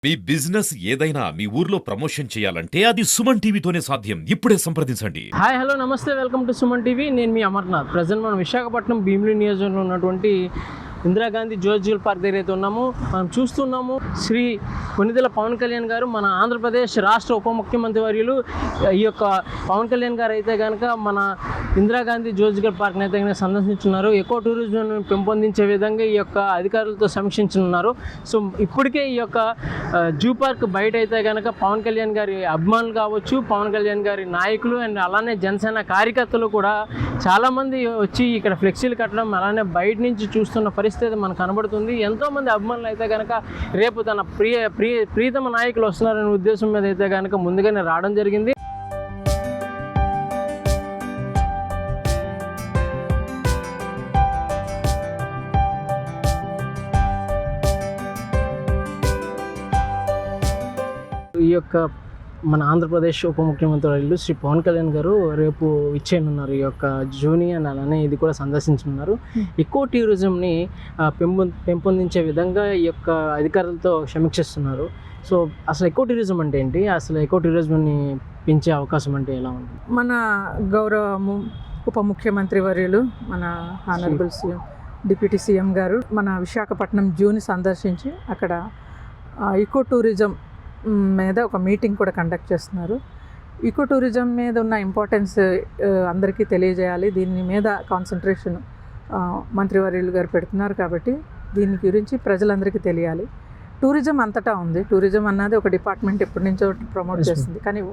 మీ business ఏదైనా మీ ఊర్లో promotion చేయాలంటే అది సుమన్ టీవీతోనే సాధ్యం. ఇప్పుడే సంప్రదించండి. హాయ్ హలో నమస్తే, వెల్కమ్ టు సుమన్ టీవీ. నేను మీ అమర్నాథ్. ప్రజెంట్ మనం విశాఖపట్నం భీమిలి నియోజకవర్గంలో ఉన్నటువంటి ఇందిరాగాంధీ జువల్ పార్క్ దగ్గర అయితే ఉన్నాము. మనం చూస్తున్నాము శ్రీ కొనిదెల పవన్ కళ్యాణ్ గారు, మన ఆంధ్రప్రదేశ్ రాష్ట్ర ఉప ముఖ్యమంత్రి వర్యులు. ఈ యొక్క పవన్ కళ్యాణ్ గారు అయితే కనుక మన ఇందిరాగాంధీ జువల్ పార్క్ని అయితే కనుక సందర్శించున్నారు. ఎకో టూరిజం పెంపొందించే విధంగా ఈ యొక్క అధికారులతో సమీక్షించున్నారు. సో ఇప్పటికే ఈ యొక్క జూ పార్క్ బయట అయితే కనుక పవన్ కళ్యాణ్ గారి అభిమానులు కావచ్చు, పవన్ కళ్యాణ్ గారి నాయకులు అండ్ అలానే జనసేన కార్యకర్తలు కూడా చాలామంది వచ్చి ఇక్కడ ఫ్లెక్సీలు కట్టడం, అలానే బయట నుంచి చూస్తున్న పరిస్థితి మనకు కనబడుతుంది. ఎంతోమంది అభిమానులు అయితే కనుక రేపు తన ప్రియతమ నాయకులు వస్తున్నారనే ఉద్దేశం మీద అయితే కనుక ముందుగానే రావడం జరిగింది. ఈ యొక్క మన ఆంధ్రప్రదేశ్ ఉప ముఖ్యమంత్రి వర్యులు శ్రీ పవన్ కళ్యాణ్ గారు రేపు ఇచ్చేయనున్నారు. ఈ యొక్క జూని అండ్ అలానే ఇది కూడా సందర్శించనున్నారు. ఎకో టూరిజంని పెంపొందించే విధంగా ఈ యొక్క అధికారులతో సమీక్షిస్తున్నారు. సో అసలు ఎకో టూరిజం అంటే ఏంటి, అసలు ఎకో టూరిజంని పెంచే అవకాశం అంటే ఎలా ఉంది? మన గౌరవ ఉప ముఖ్యమంత్రి వర్యులు, మన హానరబుల్ సీఎం, డిప్యూటీ సీఎం గారు మన విశాఖపట్నం జూని సందర్శించి అక్కడ ఎకో టూరిజం మీద ఒక మీటింగ్ కూడా కండక్ట్ చేస్తున్నారు. ఈకో టూరిజం మీద ఉన్న ఇంపార్టెన్స్ అందరికీ తెలియజేయాలి. దీని మీద కాన్సన్ట్రేషన్ మంత్రివర్యులు గారు పెడుతున్నారు కాబట్టి దీని గురించి ప్రజలందరికీ తెలియాలి. టూరిజం అంతటా ఉంది. టూరిజం అన్నది ఒక డిపార్ట్మెంట్ ఎప్పటి నుంచో ప్రమోట్ చేస్తుంది. కానీ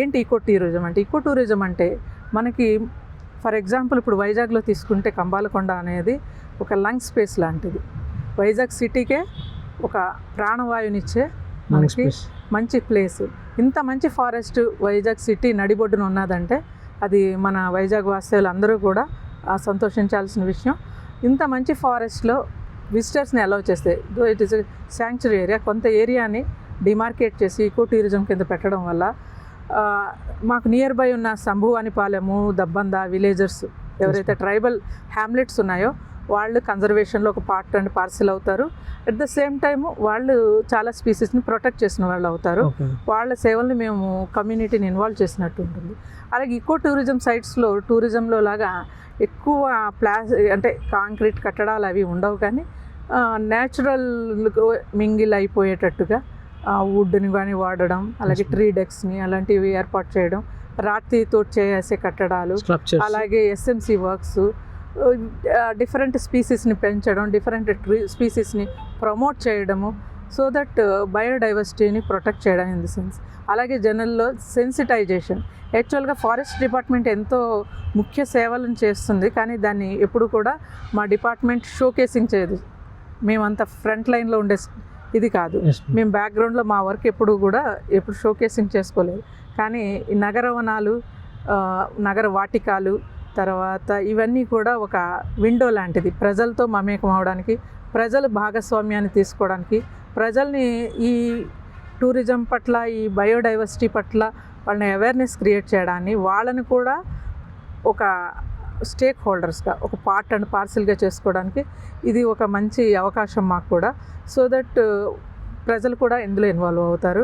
ఏంటి ఈకో టూరిజం అంటే? ఈకో టూరిజం అంటే మనకి ఫర్ ఎగ్జాంపుల్ ఇప్పుడు వైజాగ్లో తీసుకుంటే కంబాలకొండ అనేది ఒక లంగ్ స్పేస్ లాంటిది. వైజాగ్ సిటీకే ఒక ప్రాణవాయునిచ్చే మనకి మంచి ప్లేస్. ఇంత మంచి ఫారెస్ట్ వైజాగ్ సిటీ నడిబొడ్డున ఉన్నదంటే అది మన వైజాగ్ వాస్తవ్యులు అందరూ కూడా సంతోషించాల్సిన విషయం. ఇంత మంచి ఫారెస్ట్లో విజిటర్స్ని అలౌ చేస్తే, ఇట్ ఈస్ శాంక్చురీ ఏరియా, కొంత ఏరియాని డిమార్కేట్ చేసి ఈకో టూరిజం కింద పెట్టడం వల్ల మాకు నియర్ బై ఉన్న సంభువానిపాలెము, దబ్బంద విలేజర్స్ ఎవరైతే ట్రైబల్ హ్యామ్లెట్స్ ఉన్నాయో వాళ్ళు కన్జర్వేషన్లో ఒక పార్ట్ అండ్ పార్సిల్ అవుతారు. అట్ ద సేమ్ టైము వాళ్ళు చాలా స్పీసీస్ని ప్రొటెక్ట్ చేసిన వాళ్ళు అవుతారు. వాళ్ళ సేవల్ని మేము కమ్యూనిటీని ఇన్వాల్వ్ చేసినట్టు ఉంటుంది. అలాగే ఈకో టూరిజం సైట్స్లో టూరిజంలో లాగా ఎక్కువ అంటే కాంక్రీట్ కట్టడాలు అవి ఉండవు, కానీ న్యాచురల్ మింగిల్ అయిపోయేటట్టుగా వుడ్ని కానీ వాడడం, అలాగే ట్రీ డెక్స్ని అలాంటివి ఏర్పాటు చేయడం, రాతితో చేసే కట్టడాలు, అలాగే ఎస్ఎంసి వర్క్స్, డిఫరెంట్ స్పీసీస్ని పెంచడం, డిఫరెంట్ స్పీసీస్ని ప్రమోట్ చేయడము, సో దట్ బయోడైవర్సిటీని ప్రొటెక్ట్ చేయడం ఇన్ ది సెన్స్. అలాగే జనరల్లో సెన్సిటైజేషన్. యాక్చువల్గా ఫారెస్ట్ డిపార్ట్మెంట్ ఎంతో ముఖ్య సేవలను చేస్తుంది, కానీ దాన్ని ఎప్పుడు కూడా మా డిపార్ట్మెంట్ షోకేసింగ్ చేయదు. మేమంత ఫ్రంట్ లైన్లో ఉండే ఇది కాదు. మేము బ్యాక్గ్రౌండ్లో మా వర్క్ ఎప్పుడు షోకేసింగ్ చేసుకోలేదు. కానీ ఈ నగర వనాలు, నగర వాటికాలు, తర్వాత ఇవన్నీ కూడా ఒక విండో లాంటిది ప్రజలతో మమేకం అవడానికి, ప్రజల భాగస్వామ్యాన్ని తీసుకోవడానికి, ప్రజల్ని ఈ టూరిజం పట్ల, ఈ బయోడైవర్సిటీ పట్ల వాళ్ళని అవేర్నెస్ క్రియేట్ చేయడాన్ని, వాళ్ళని కూడా ఒక స్టేక్ హోల్డర్స్గా, ఒక పార్ట్ అండ్ పార్సిల్గా చేసుకోవడానికి ఇది ఒక మంచి అవకాశం మాకు కూడా. సో దట్ ప్రజలు కూడా ఇందులో ఇన్వాల్వ్ అవుతారు,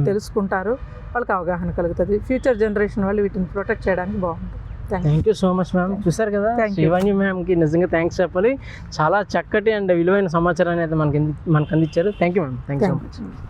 తెలుసుకుంటారు, వాళ్ళకి అవగాహన కలుగుతుంది. ఫ్యూచర్ జనరేషన్ వాళ్ళు వీటిని ప్రొటెక్ట్ చేయడానికి బాగుంటుంది. Thank you so much ma'am. చూసారు కదా, శివాని మ్యామ్కి నిజంగా థ్యాంక్స్ చెప్పాలి. చాలా చక్కటి అండ్ విలువైన సమాచారాన్ని అయితే మనకు అందించారు. Thank you ma'am. Thank you so much.